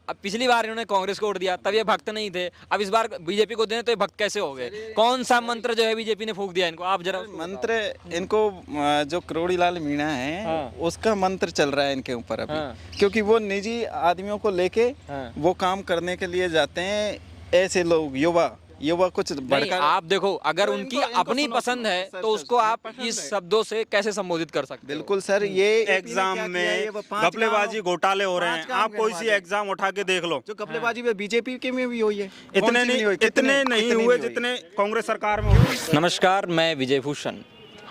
अब पिछली बार इन्होंने कांग्रेस को वोट दिया, तब ये भक्त नहीं थे, अब इस बार बीजेपी को दें तो ये भक्त कैसे हो गए? कौन सा मंत्र जो है बीजेपी ने फूंक दिया इनको? आप जरा मंत्र इनको जो करोड़ी लाल मीणा है हाँ। उसका मंत्र चल रहा है इनके ऊपर अभी। हाँ। क्योंकि वो निजी आदमियों को लेके हाँ। वो काम करने के लिए जाते हैं। ऐसे लोग युवा कुछ नहीं, बढ़कर आप देखो, अगर तो उनकी इनको अपनी सुनो, पसंद सुनो, है सर, तो सर, उसको सर, आप पसंद इस है। शब्दों से कैसे संबोधित कर सकते हो? बिल्कुल सर, ये एग्जाम में घपलेबाजी घोटाले हो रहे हैं। आप कोई सी एग्जाम उठा के देख लो, जो घपलेबाजी में बीजेपी के में भी हुई है। इतने नहीं हुए जितने कांग्रेस सरकार में हुए। नमस्कार, मैं विजय भूषण।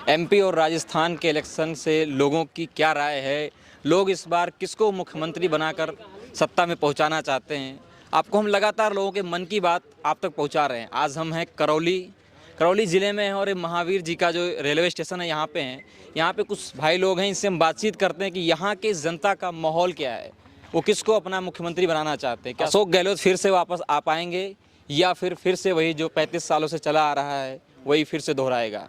एमपी और राजस्थान के इलेक्शन से लोगों की क्या राय है? लोग इस बार किसको मुख्यमंत्री बनाकर सत्ता में पहुंचाना चाहते हैं? आपको हम लगातार लोगों के मन की बात आप तक पहुंचा रहे हैं। आज हम हैं करौली ज़िले में हैं और ये महावीर जी का जो रेलवे स्टेशन है यहाँ पे हैं। यहाँ पे कुछ भाई लोग हैं, इनसे हम बातचीत करते हैं कि यहाँ के जनता का माहौल क्या है, वो किसको अपना मुख्यमंत्री बनाना चाहते हैं। क्या अशोक गहलोत फिर से वापस आ पाएंगे या फिर से वही जो 35 सालों से चला आ रहा है वही फिर से दोहराएगा?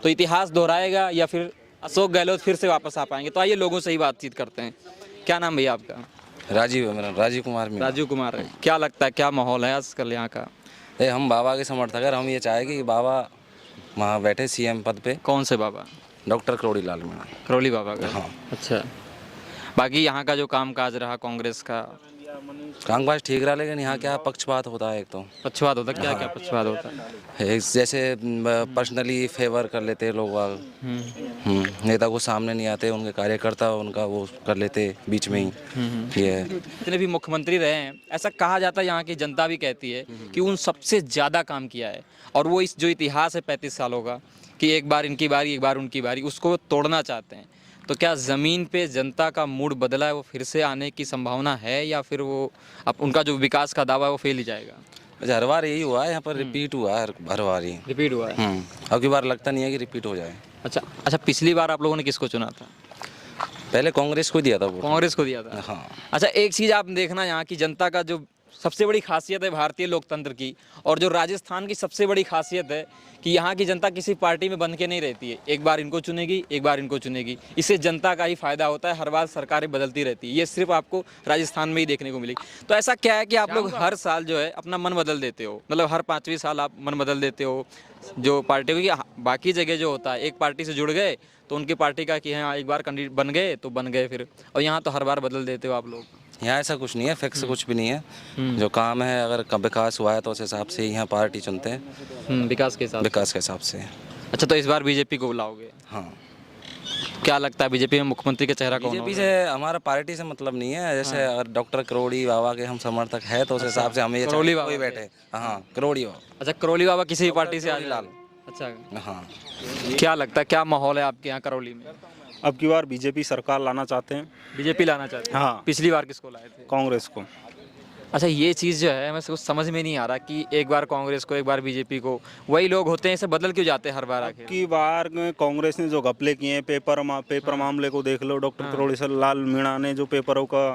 तो इतिहास दोहराएगा या फिर अशोक गहलोत फिर से वापस आ पाएंगे? तो आइए लोगों से ही बातचीत करते हैं। क्या नाम भैया आपका? राजीव है मेरा, राजीव कुमार मीणा। राजीव कुमार है। क्या लगता है क्या माहौल है आजकल यहाँ का? हम बाबा के समर्थक हैं। हम ये चाहे कि बाबा वहाँ बैठे सीएम पद पे। कौन से बाबा? डॉक्टर करोड़ी लाल मीणा। करौली बाबा का? हाँ। अच्छा, बाकी यहाँ का जो काम काज रहा कांग्रेस का? कांग्रेस ठीक रहा, लेकिन यहाँ क्या पक्षपात होता है। एक तो पक्षपात होता है? क्या क्या पक्षपात होता है? जैसे पर्सनली फेवर कर लेते हैं लोग बाग। नेता को सामने नहीं आते, उनके कार्यकर्ता उनका वो कर लेते बीच में ही। ये है। जितने भी मुख्यमंत्री रहे हैं, ऐसा कहा जाता है, यहाँ की जनता भी कहती है कि उन सबसे ज़्यादा काम किया है और वो इस जो इतिहास है 35 सालों का कि एक बार इनकी बारी एक बार उनकी बारी, उसको तोड़ना चाहते हैं। तो क्या ज़मीन पे जनता का मूड बदला है, वो फिर से आने की संभावना है या फिर वो अब उनका जो विकास का दावा है वो फेल ही जाएगा? अच्छा, हर बार यही हुआ है, यहाँ पर रिपीट हुआ है हर बार ही। रिपीट हुआ है? अब की बार लगता नहीं है कि रिपीट हो जाए। अच्छा, पिछली बार आप लोगों ने किसको चुना था? पहले कांग्रेस को दिया था वो। कांग्रेस को दिया था? हाँ। अच्छा, एक चीज़ आप देखना, यहाँ की जनता का जो सबसे बड़ी खासियत है भारतीय लोकतंत्र की और जो राजस्थान की सबसे बड़ी खासियत है कि यहाँ की जनता किसी पार्टी में बंध के नहीं रहती है। एक बार इनको चुनेगी, एक बार इनको चुनेगी, इससे जनता का ही फायदा होता है। हर बार सरकारें बदलती रहती है, ये सिर्फ आपको राजस्थान में ही देखने को मिलेगी। तो ऐसा क्या है कि आप लोग हर साल जो है अपना मन बदल देते हो, मतलब हर 5वें साल आप मन बदल देते हो जो पार्टी की? बाकी जगह जो होता है एक पार्टी से जुड़ गए तो उनकी पार्टी का कि हाँ एक बार कैंडिडेट बन गए तो बन गए फिर, और यहाँ तो हर बार बदल देते हो आप लोग। यहाँ ऐसा कुछ नहीं है, फिक्स कुछ भी नहीं है। जो काम है, अगर विकास हुआ है तो उस हिसाब से यहाँ पार्टी चुनते हैं। विकास के हिसाब से। अच्छा, तो इस बार बीजेपी को बुलाओगे? हाँ। क्या लगता है बीजेपी में मुख्यमंत्री का चेहरा कौन बीजेपी होगा? से हमारा पार्टी से मतलब नहीं है। जैसे अगर डॉक्टर करोड़ी बाबा के हम समर्थक है तो उस हिसाब से हमें ये करोड़ी कोई बाबा बैठे। हाँ, करोड़ी बाबा। अच्छा, करौली बाबा किसी भी पार्टी से? करोड़ी लाल। अच्छा, हाँ। क्या लगता है क्या माहौल है आपके यहाँ करौली में? अब की बार बीजेपी सरकार लाना चाहते हैं। बीजेपी लाना चाहते हैं? हाँ। पिछली बार किसको लाए थे? कांग्रेस को। अच्छा, ये चीज़ जो है मैं कुछ समझ में नहीं आ रहा कि एक बार कांग्रेस को एक बार बीजेपी को, वही लोग होते हैं, इसे बदल क्यों जाते हैं हर बार आके? की बार कांग्रेस ने जो घपले किए हैं, पेपर मामले को देख लो, डॉक्टर करोड़ी लाल मीणा ने जो पेपरों का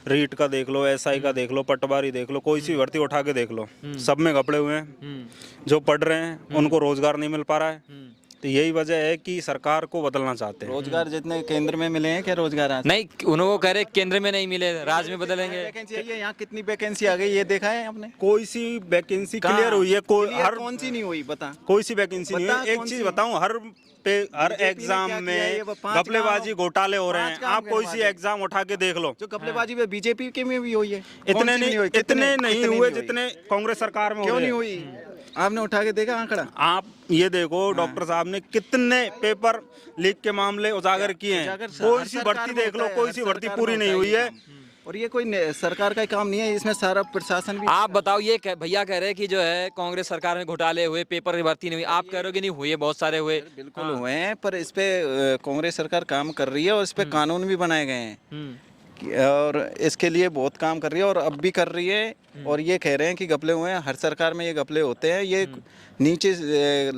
रीट का देख लो, एसआई का देख लो, पटवारी देख लो, कोई सी भर्ती उठा के देख लो, सब में घपले हुए हैं। जो पढ़ रहे हैं उनको रोजगार नहीं मिल पा रहा है। तो यही वजह है कि सरकार को बदलना चाहते हैं। रोजगार जितने केंद्र में मिले हैं, क्या रोजगार आज नहीं, उन्होंने कह रहे केंद्र में नहीं मिले, राज्य में बदलेंगे। वैकेंसी आई है, यहाँ कितनी वैकेंसी आ गई ये देखा है आपने? कोई सी वैकेंसी क्लियर हुई है? हर कौन सी नहीं हुई बता? कोई सी वैकेंसी नहीं बता है। एक कौन चीज सी? बताऊं, हर एग्जाम क्या किया में है? वो 5 घपलेबाजी घोटाले हो रहे हैं। काम आप कोई सी करवा दे। एग्जाम उठा के देख लो, जो घपलेबाजी में बीजेपी के में भी हुई है। इतने नहीं हुए हुई? जितने कांग्रेस सरकार में क्यों हो नहीं रहे हैं। हुई? आपने उठा के देखा आंकड़ा? आप ये देखो, डॉक्टर साहब ने कितने पेपर लीक के मामले उजागर किए हैं। कोई सी भर्ती देख लो, कोई सी भर्ती पूरी नहीं हुई है। और ये कोई सरकार का काम नहीं है, इसमें सारा प्रशासन भी। आप बताओ, ये भैया कह रहे हैं कि जो है कांग्रेस सरकार में घोटाले हुए, पेपर की भर्ती नहीं हुई, आप कह रहे हो कि नहीं हुई है, बहुत सारे हुए। बिल्कुल हुए हैं, पर इस पे कांग्रेस सरकार काम कर रही है और इस पे कानून भी बनाए गए हैं और इसके लिए बहुत काम कर रही है और अब भी कर रही है। और ये कह रहे हैं कि घपले हुए हैं, हर सरकार में ये घपले होते हैं, ये नीचे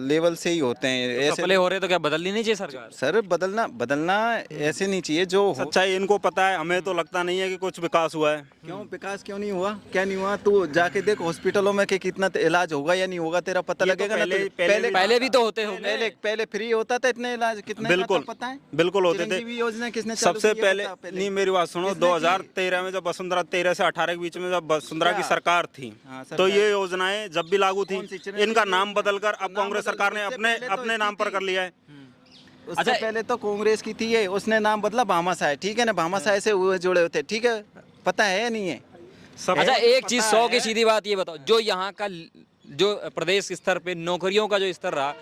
लेवल से ही होते हैं। ऐसे घपले हो रहे तो क्या बदलनी नहीं चाहिए सरकार? सर बदलना ऐसे नहीं चाहिए। जो सच्चाई इनको पता है, हमें तो लगता नहीं है कि कुछ विकास हुआ है। क्यों विकास क्यों नहीं हुआ? क्या नहीं हुआ? तू जाके देख हॉस्पिटलों में कि कितना इलाज होगा या नहीं होगा, तेरा पता ये तो लगेगा ना। पहले भी तो होते होंगे। पहले फ्री होता था इतना इलाज, कितना बिल्कुल पता है? बिल्कुल होते थे। चिरंजीवी योजना किसने चालू सबसे की है पहले बता नहीं, मेरी बात सुनो, 2013 में जब वसुंधरा 13 से 18 के बीच में जब वसुंधरा की सरकार थी तो ये योजनाएं जब भी लागू थी, इनका नाम बदलकर अब कांग्रेस सरकार ने अपने नाम पर कर लिया है। उससे पहले तो कांग्रेस की थी ये, उसने नाम बदला भामाशाह, ठीक है ना, भामाशाह से वो जुड़े होते, ठीक है, पता है या नहीं है? अच्छा एक चीज 100 की सीधी बात ये बताओ, जो यहाँ का जो प्रदेश स्तर पे नौकरियों का जो स्तर रहा,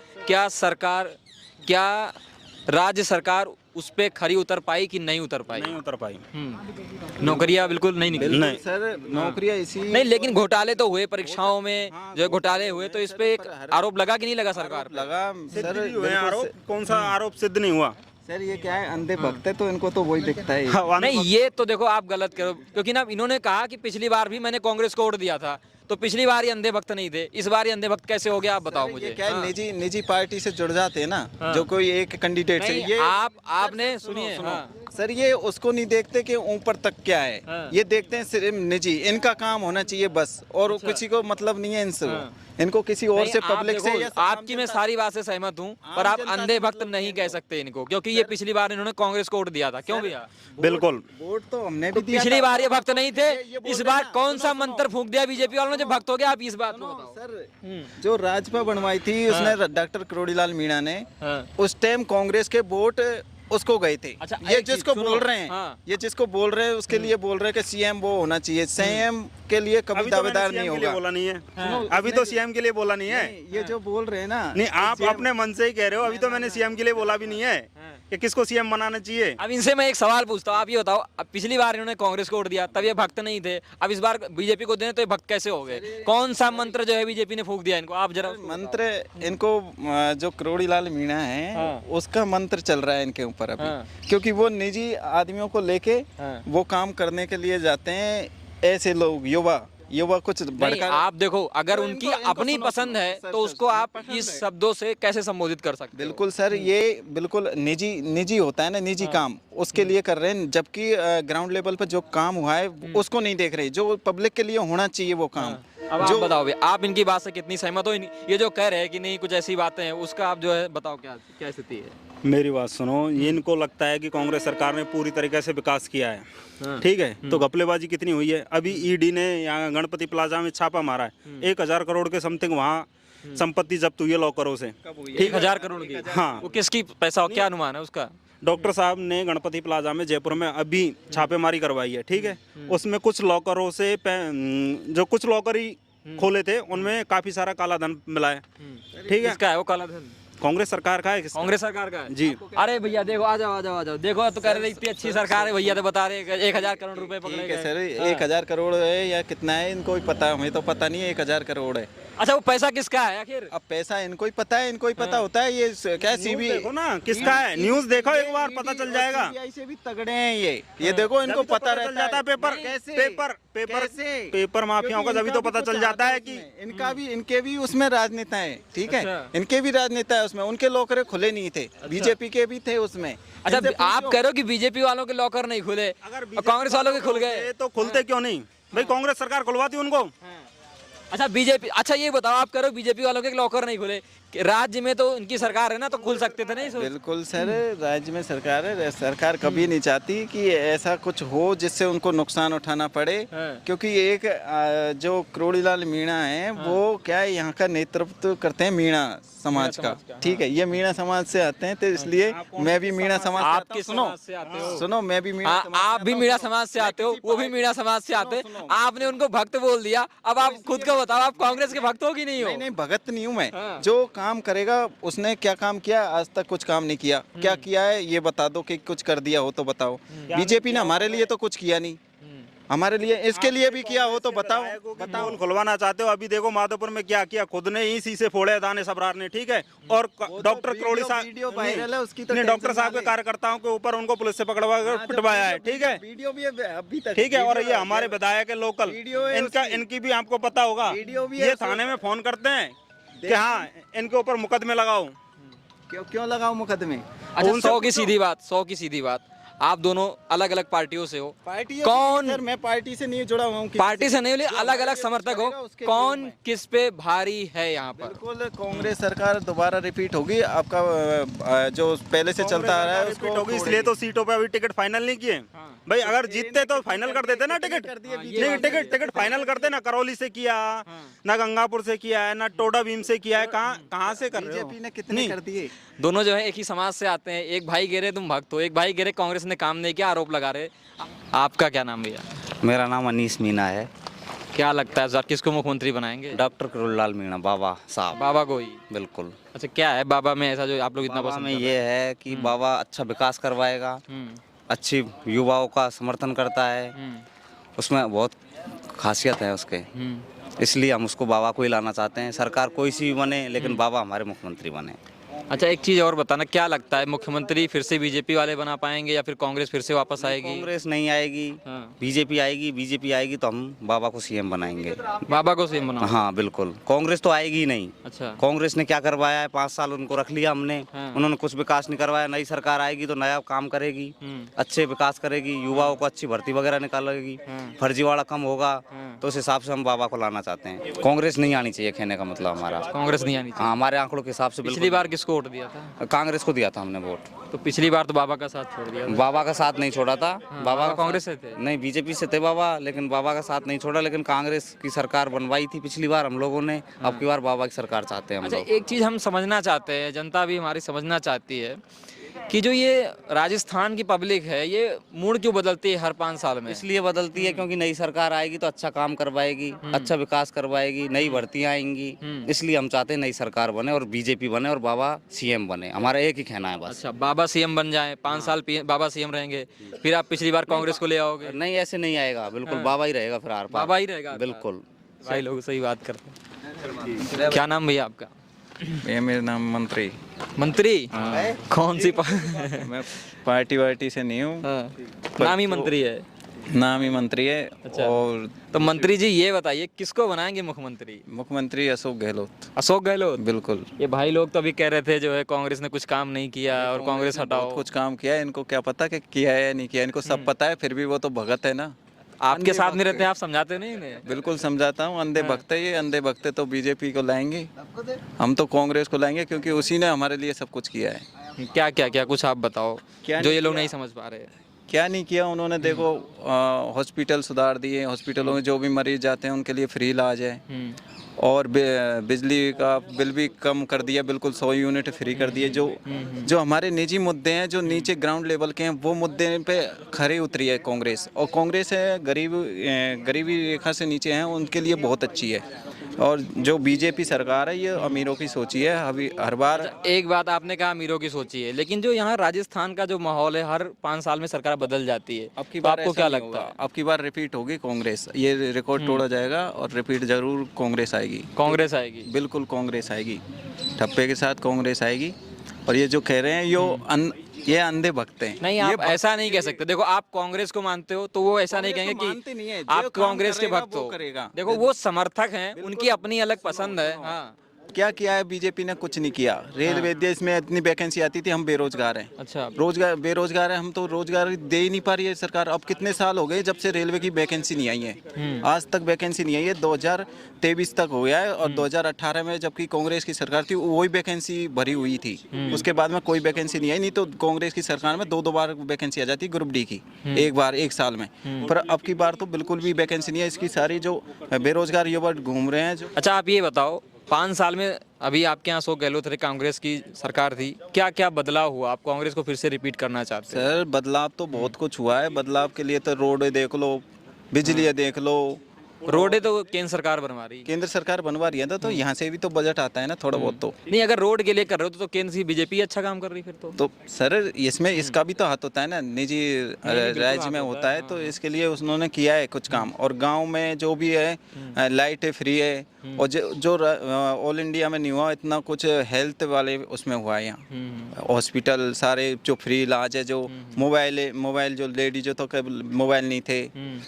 क्या राज्य सरकार उस पे खरी उतर पाई कि नहीं उतर पाई? नहीं उतर पाई। नौकरियां बिल्कुल नहीं निकली। नहीं सर नौकरियां इसी नहीं, लेकिन घोटाले तो हुए परीक्षाओं में, जो घोटाले हुए, तो इस पे एक आरोप लगा कि नहीं लगा सरकार पे? लगा सर, आरोप कौन सा आरोप सिद्ध नहीं हुआ सर? ये क्या है, अंधे भक्त है तो इनको तो वही दिखता है। नहीं, ये तो देखो आप गलत करो, क्योंकि ना इन्होंने कहा कि पिछली बार भी मैंने कांग्रेस को वोट दिया था, तो पिछली बार ये अंधे भक्त नहीं थे, इस बार ये अंधे भक्त कैसे हो गया आप बताओ मुझे। क्या है, निजी पार्टी से जुड़ जाते हैं ना, जो कोई एक कैंडिडेट से, ये आपने सुनिए, सर ये उसको नहीं देखते कि ऊपर तक क्या है, ये देखते हैं सिर्फ निजी, इनका काम होना चाहिए बस, और किसी को मतलब नहीं है इनसे, इनको किसी और से, पब्लिक से। आपकी मैं सारी बात से सहमत हूँ, पर आप अंधे भक्त नहीं कह सकते इनको, क्योंकि ये पिछली बार इन्होंने कांग्रेस को वोट दिया था। क्यों भैया? बिल्कुल, वोट तो हमने भी दिया पिछली बार ये भक्त नहीं थे, इस बार कौन सा मंत्र फूंक दिया बीजेपी वालों ने जो भक्त हो गया? आप इस बात को बताओ। सर जो राजपा बनवाई थी उसने डॉक्टर करोड़ीलाल मीणा ने, उस टाइम कांग्रेस के वोट उसको गए थे। अच्छा, ये जिसको बोल रहे हैं, ये जिसको बोल रहे हैं उसके लिए बोल रहे हैं कि सीएम वो होना चाहिए, सीएम के लिए कभी दावेदार नहीं होगा। बोला नहीं है अभी तो सीएम के लिए बोला नहीं है। ये जो बोल रहे हैं ना, नहीं आप अपने मन से ही कह रहे हो, अभी तो मैंने सीएम के लिए बोला भी नहीं है कि किसको सीएम बनाना चाहिए। अब इनसे मैं एक सवाल पूछता हूँ, आप ये बताओ, अब पिछली बार इन्होंने कांग्रेस को वोट दिया तब ये भक्त नहीं थे, अब इस बार बीजेपी को देने तो ये भक्त कैसे हो गए? कौन सा मंत्र जो है बीजेपी ने फूंक दिया इनको? आप जरा मंत्र इनको, जो करोड़ीलाल मीणा है उसका मंत्र चल रहा है इनके ऊपर अभी, क्योंकि वो निजी आदमियों को लेके वो काम करने के लिए जाते हैं। ऐसे लोग युवा कुछ बढ़कर, आप देखो, अगर उनकी अपनी पसंद है तो उसको आप इस शब्दों से कैसे संबोधित कर सकते? बिल्कुल सर, ये बिल्कुल निजी होता है ना, निजी काम उसके लिए कर रहे हैं, जबकि ग्राउंड लेवल पर जो काम हुआ है उसको नहीं देख रहे, जो पब्लिक के लिए होना चाहिए वो काम। अब आप बताओ भैया, आप इनकी बात से कितनी सहमत हो? ये जो कह रहे हैं कि नहीं कुछ ऐसी बातें हैं, उसका आप जो है बताओ क्या स्थिति है? मेरी बात सुनो, इनको लगता है कि कांग्रेस सरकार ने पूरी तरीके से विकास किया है, ठीक है, तो घपलेबाजी कितनी हुई है। अभी ईडी ने यहाँ गणपति प्लाजा में छापा मारा है, 1000 करोड़ के समथिंग वहाँ संपत्ति जब्त हुई है लॉकरों से। 1000 करोड़ की? हाँ, वो किसकी पैसा, क्या अनुमान है उसका? डॉक्टर साहब ने गणपति प्लाजा में जयपुर में अभी छापेमारी करवाई है, ठीक है, उसमें कुछ लॉकरों से जो कुछ लॉकर ही खोले थे उनमें काफी सारा काला धन मिला है, ठीक है। किसका है वो काला धन? कांग्रेस सरकार का है। कांग्रेस सरकार का है जी। अरे भैया देखो, आ जाओ देखो, तो कह रहे इतनी अच्छी सरकार है, भैया तो बता रहे 1000 करोड़ रुपए पकड़े गए। सर 1000 करोड़ है या कितना है इनको ही पता है, हमें तो पता नहीं है 1000 करोड़ है। अच्छा, वो पैसा किसका है आखिर? अब पैसा इनको ही पता है, इनको ही पता होता है। ये क्या सीबी देखो ना किसका है, न्यूज़ देखो एक बार पता चल जाएगा। सीबीआई से भी तगड़े हैं ये देखो इनको पता चल जाता है। पेपर माफियाओं का जब तो पता चल जाता है कि इनके भी उसमें राजनेता है, ठीक है, इनके भी राजनेता है उसमें, उनके लॉकर खुले नहीं थे, बीजेपी के भी थे उसमें। अच्छा, आप कह रहे हो कि बीजेपी वालों के लॉकर नहीं खुले और कांग्रेस वालों के खुल गए, तो खुलते क्यों नहीं भाई? कांग्रेस सरकार खुलवाती उनको। अच्छा बीजेपी, अच्छा ये बताओ, आप कह रहे हो बीजेपी वालों के लॉकर नहीं खुले, राज्य में तो इनकी सरकार है ना, तो खुल सकते थे नहीं? बिल्कुल सर, राज्य में सरकार है, सरकार कभी नहीं चाहती कि ऐसा कुछ हो जिससे उनको नुकसान उठाना पड़े, क्योंकि एक जो करोड़ीलाल मीणा है वो क्या है, यहाँ का नेतृत्व करते हैं मीणा समाज का, ठीक है, ये मीणा समाज से आते हैं, तो इसलिए मैं भी मीणा समाज आपके सुनो मैं भी मीणा, आप भी मीणा समाज से आते हो, वो भी मीणा समाज से आते हैं, आपने उनको भक्त बोल दिया, अब आप खुद का बताओ, आप कांग्रेस के भक्त हो कि नहीं हो? नहीं, भगत नहीं हूँ मैं, जो काम करेगा उसने क्या काम किया, आज तक कुछ काम नहीं किया, क्या किया है ये बता दो, कि कुछ कर दिया हो तो बताओ। बीजेपी ने हमारे लिए तो कुछ किया नहीं, हमारे लिए, इसके लिए भी किया हो तो बताओ। खुलवाना चाहते हो, अभी देखो माधोपुर में क्या किया, खुद ने ही शीशे फोड़े दाने सबरार ने, ठीक है, और डॉक्टर करोड़ी साहब ने डॉक्टर साहब के कार्यकर्ताओं के ऊपर उनको पुलिस से पकड़वा कर पिटवाया है, ठीक है, वीडियो भी अभी तक, ठीक है। और ये हमारे विधायक है लोकल, इनकी भी आपको पता होगा, ये थाने में फोन करते हैं कि हाँ इनके ऊपर मुकदमे लगाओ। क्यों लगाओ मुकदमे? अच्छा 100 की सीधी बात, आप दोनों अलग अलग पार्टियों से हो, कौन? सर मैं पार्टी से नहीं जुड़ा हुआ हूँ, पार्टी से नहीं, अलग अलग समर्थक हो, कौन किस पे भारी है यहाँ पर? बिल्कुल कांग्रेस सरकार दोबारा रिपीट होगी, आपका जो पहले से चलता आ रहा है उसको होगी, इसलिए तो सीटों पे अभी टिकट फाइनल नहीं किए, भाई अगर जीतते तो फाइनल कर देते ना टिकट, नहीं टिकट फाइनल करते ना। करौली से किया ना, गंगापुर से किया है ना, टोडा भीम से किया है, कहाँ से कर रहे हो? बीजेपी ने कितने कर दिए? दोनों जो है एक ही समाज से आते हैं। एक भाई कह रहे तुम भक्त हो, एक भाई कह रहे कांग्रेस ने काम नहीं किया, आरोप लगा रहे। आपका क्या नाम भैया? मेरा नाम अनीस मीना है। क्या लगता है इस बार किसको मुख्यमंत्री बनाएंगे? डॉक्टर करुणलाल मीणा, बाबा साहब। बाबा को ही? बिल्कुल। अच्छा, क्या है बाबा में ऐसा जो आप लोग इतना बाबा पसंद में कर ये है कि बाबा अच्छा विकास करवाएगा, रहे हैं? अच्छी युवाओं का समर्थन करता है, उसमें बहुत खासियत है उसके, इसलिए हम उसको बाबा को ही लाना चाहते हैं। सरकार कोई सी भी बने, लेकिन बाबा हमारे मुख्यमंत्री बने। अच्छा, एक चीज़ और बताना, क्या लगता है मुख्यमंत्री फिर से बीजेपी वाले बना पाएंगे या फिर कांग्रेस फिर से वापस आएगी? कांग्रेस नहीं आएगी, हाँ। बीजेपी आएगी। बीजेपी आएगी तो हम बाबा को सीएम बनाएंगे। बाबा को सीएम बनाओ? हाँ बिल्कुल। कांग्रेस तो आएगी ही नहीं। अच्छा। कांग्रेस ने क्या करवाया है? 5 साल उनको रख लिया हमने, हाँ। उन्होंने कुछ विकास नहीं करवाया। नई सरकार आएगी तो नया काम करेगी, अच्छे विकास करेगी, युवाओं को अच्छी भर्ती वगैरह निकालेगी, फर्जीवाड़ा कम होगा। तो उस हिसाब से हम बाबा को लाना चाहते हैं। कांग्रेस नहीं आनी चाहिए, कहने का मतलब हमारा। कांग्रेस नहीं आनी चाहिए? हाँ, हमारे आंकड़ों के हिसाब से पिछली बिल्कुल। बार किसको वोट दिया था? कांग्रेस को दिया था हमने वोट। तो पिछली बार तो बाबा का साथ छोड़ दिया था। बाबा का साथ नहीं छोड़ा था। बाबा कांग्रेस से थे? नहीं, बीजेपी से थे बाबा, लेकिन बाबा का साथ नहीं छोड़ा। लेकिन कांग्रेस की सरकार बनवाई थी पिछली बार हम लोगों ने, अब की बार बाबा की सरकार चाहते हैं हम अच्छा, लोग। एक चीज़ हम समझना चाहते हैं, जनता भी हमारी समझना चाहती है कि जो ये राजस्थान की पब्लिक है, ये मूड क्यों बदलती है हर 5 साल में? इसलिए बदलती है क्योंकि नई सरकार आएगी तो अच्छा काम करवाएगी, अच्छा विकास करवाएगी, नई भर्तियां आएंगी। इसलिए हम चाहते हैं नई सरकार बने और बीजेपी बने और बाबा सीएम बने। हमारा एक ही कहना है बस। अच्छा, बाबा सीएम बन जाए, 5 साल बाबा सीएम रहेंगे, फिर आप पिछली बार कांग्रेस को ले आओगे? नहीं, ऐसे नहीं आएगा, बिल्कुल बाबा ही रहेगा फिर आर पार। बाबा ही रहेगा? बिल्कुल। भाई लोग सही बात करते हैं। क्या नाम भैया आपका? ये मेरा नाम मंत्री। मंत्री? कौन सी मैं पार्टी वार्टी से नहीं हूँ, नाम ही मंत्री है? नाम ही मंत्री है। अच्छा। और तो मंत्री जी ये बताइए, किसको बनाएंगे मुख्यमंत्री? मुख्यमंत्री अशोक गहलोत। अशोक गहलोत? बिल्कुल। ये भाई लोग तो अभी कह रहे थे जो है कांग्रेस ने कुछ काम नहीं किया और कांग्रेस हटाओ। कुछ काम किया है, इनको क्या पता कि किया है या नहीं किया, इनको सब पता है, फिर भी वो तो भगत है ना। आपके साथ में रहते हैं, आप समझाते नहीं इन्हें? बिल्कुल समझाता हूँ। अंधे भक्त है ये, अंधे भक्त है तो बीजेपी को लाएंगे, हम तो कांग्रेस को लाएंगे, क्योंकि उसी ने हमारे लिए सब कुछ किया है। क्या क्या क्या कुछ आप बताओ क्या जो नहीं ये लोग किया? नहीं समझ पा रहे हैं। क्या नहीं किया उन्होंने? देखो, हॉस्पिटल सुधार दिए, हॉस्पिटलों में जो भी मरीज जाते हैं उनके लिए फ्री इलाज है। और बिजली का बिल भी कम कर दिया, बिल्कुल 100 यूनिट फ्री कर दिए। जो हमारे निजी मुद्दे हैं, जो नीचे ग्राउंड लेवल के हैं, वो मुद्दे पे खरी उतरी है कांग्रेस। और कांग्रेस है गरीबी रेखा से नीचे हैं, उनके लिए बहुत अच्छी है। और जो बीजेपी सरकार है, ये अमीरों की सोची है अभी हर बार। एक बात आपने कहा अमीरों की सोची है, लेकिन जो यहाँ राजस्थान का जो माहौल है, हर 5 साल में सरकार बदल जाती है। अब की तो बार आपको ऐसा क्या नहीं लगता होगा। है? अब की बार रिपीट होगी कांग्रेस, ये रिकॉर्ड तोड़ा जाएगा और रिपीट जरूर कांग्रेस आएगी। कांग्रेस आएगी? बिल्कुल कांग्रेस आएगी, ठप्पे के साथ कांग्रेस आएगी। और ये जो कह रहे हैं ये अंधे भक्त हैं। नहीं, आप ऐसा नहीं कह सकते। देखो, आप कांग्रेस को मानते हो तो वो ऐसा नहीं कांग्रेस कहेंगे को मानते नहीं है, कि जो आप काम कांग्रेस के करेगा भक्त वो हो। करेगा। देखो, वो समर्थक हैं, उनकी अपनी अलग पसंद है। हाँ, क्या किया है बीजेपी ने? कुछ नहीं किया। रेलवे दे, इसमें इतनी वैकेंसी आती थी, हम बेरोजगार हैं। अच्छा, बेरोजगार है हम, तो रोजगार दे ही नहीं पा रही है सरकार। अब कितने साल हो गए जब से रेलवे की वैकेंसी नहीं आई है, आज तक वैकेंसी नहीं आई है। 2023 तक हो गया है और 2018 में जबकि कांग्रेस की सरकार थी, वही वैकेंसी भरी हुई थी। उसके बाद में कोई वैकेंसी नहीं आई। नहीं तो कांग्रेस की सरकार में 2 बार वैकेंसी आ जाती ग्रुप डी की, एक बार 1 साल में। पर अब की बार तो बिल्कुल भी वैकेंसी नहीं है। इसकी सारी जो बेरोजगार युवा घूम रहे हैं जो। अच्छा, आप ये बताओ, 5 साल में अभी आपके यहाँ अशोक गहलोत थे, कांग्रेस की सरकार थी, क्या क्या बदलाव हुआ? आप कांग्रेस को फिर से रिपीट करना चाहते हैं? सर, बदलाव तो बहुत कुछ हुआ है। बदलाव के लिए तो रोड देख लो, बिजली देख लो। रोडे तो केंद्र सरकार बनवा रही है। केंद्र सरकार बनवा रही है ना, तो यहाँ से भी तो बजट आता है ना थोड़ा बहुत। तो नहीं, अगर रोड के लिए कर रहे हो तो केंद्र की बीजेपी अच्छा काम कर रही है फिर तो। सर, इसमें इसका भी तो हाथ होता है ना, निजी राज्य में होता है। तो इसके लिए उन्होंने किया है कुछ काम। और गांव में जो भी है, लाइट फ्री है। और जो ऑल इंडिया में नहीं हुआ इतना कुछ, हेल्थ वाले उसमें हुआ है यहाँ। हॉस्पिटल सारे जो फ्री इलाज है, जो मोबाइल जो लेडीज जो तो मोबाइल नहीं थे,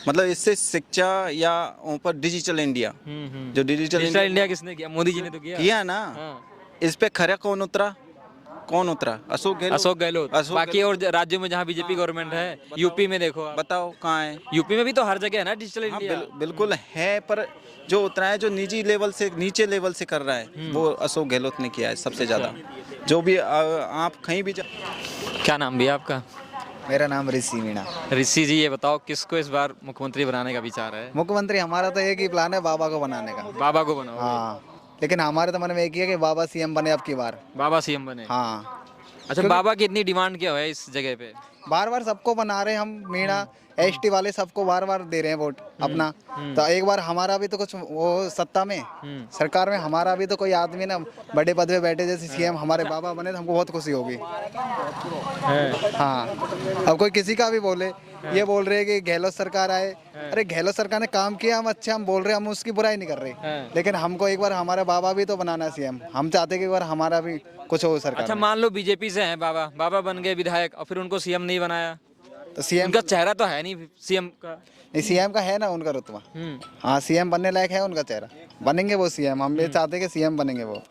मतलब इससे शिक्षा या ऊपर डिजिटल इंडिया, जो डिजिटल इंडिया किसने किया? मोदी जी ने तो किया ना। इस पे खरा कौन उतरा? अशोक गहलोत। बाकी और राज्यों में जहाँ बीजेपी गवर्नमेंट है, यूपी में देखो आप। बताओ कहाँ है? यूपी में भी तो हर जगह है ना डिजिटल इंडिया। बिल्कुल है, पर जो उतरा है, जो निजी लेवल से नीचे लेवल से कर रहा है, वो अशोक गहलोत ने किया है सबसे ज्यादा। जो भी आप कहीं भी क्या नाम भी है आपका? मेरा नाम ऋषि मीणा। ऋषि जी, ये बताओ किसको इस बार मुख्यमंत्री बनाने का विचार है? मुख्यमंत्री हमारा तो एक ही प्लान है, बाबा को बनाने का। बाबा को बनाओ? हाँ, लेकिन हमारे तो मन में एक ही है कि बाबा सीएम बने अब की बार। बाबा सीएम बने? हाँ, अच्छा, बाबा की इतनी डिमांड क्या है इस जगह पे? बार बार सबको बना रहे हैं हम, मीणा एसटी वाले सबको बार बार दे रहे हैं वोट अपना। तो एक बार हमारा भी तो कुछ वो सत्ता में सरकार में हमारा भी तो कोई आदमी ना बड़े पद पे बैठे, जैसे सीएम हमारे बाबा बने तो हमको बहुत खुशी होगी। हाँ, अब कोई किसी का भी बोले, ये बोल रहे हैं कि गहलोत सरकार आए, अरे गहलोत सरकार ने काम किया, हम अच्छे हम बोल रहे हैं, हम उसकी बुराई नहीं कर रहे, लेकिन हमको एक बार हमारे बाबा भी तो बनाना सीएम। हम चाहते हैं कि एक बार हमारा भी कुछ हो सरकार अच्छा, में। मान लो बीजेपी से हैं बाबा, बाबा बन गए विधायक और फिर उनको सीएम नहीं बनाया, तो सीएम उनका चेहरा तो है नहीं सीएम का। सीएम का है ना उनका रुतबा। हाँ, सीएम बनने लायक है उनका चेहरा, बनेंगे वो सीएम। हम ये चाहते हैं कि सीएम बनेंगे वो।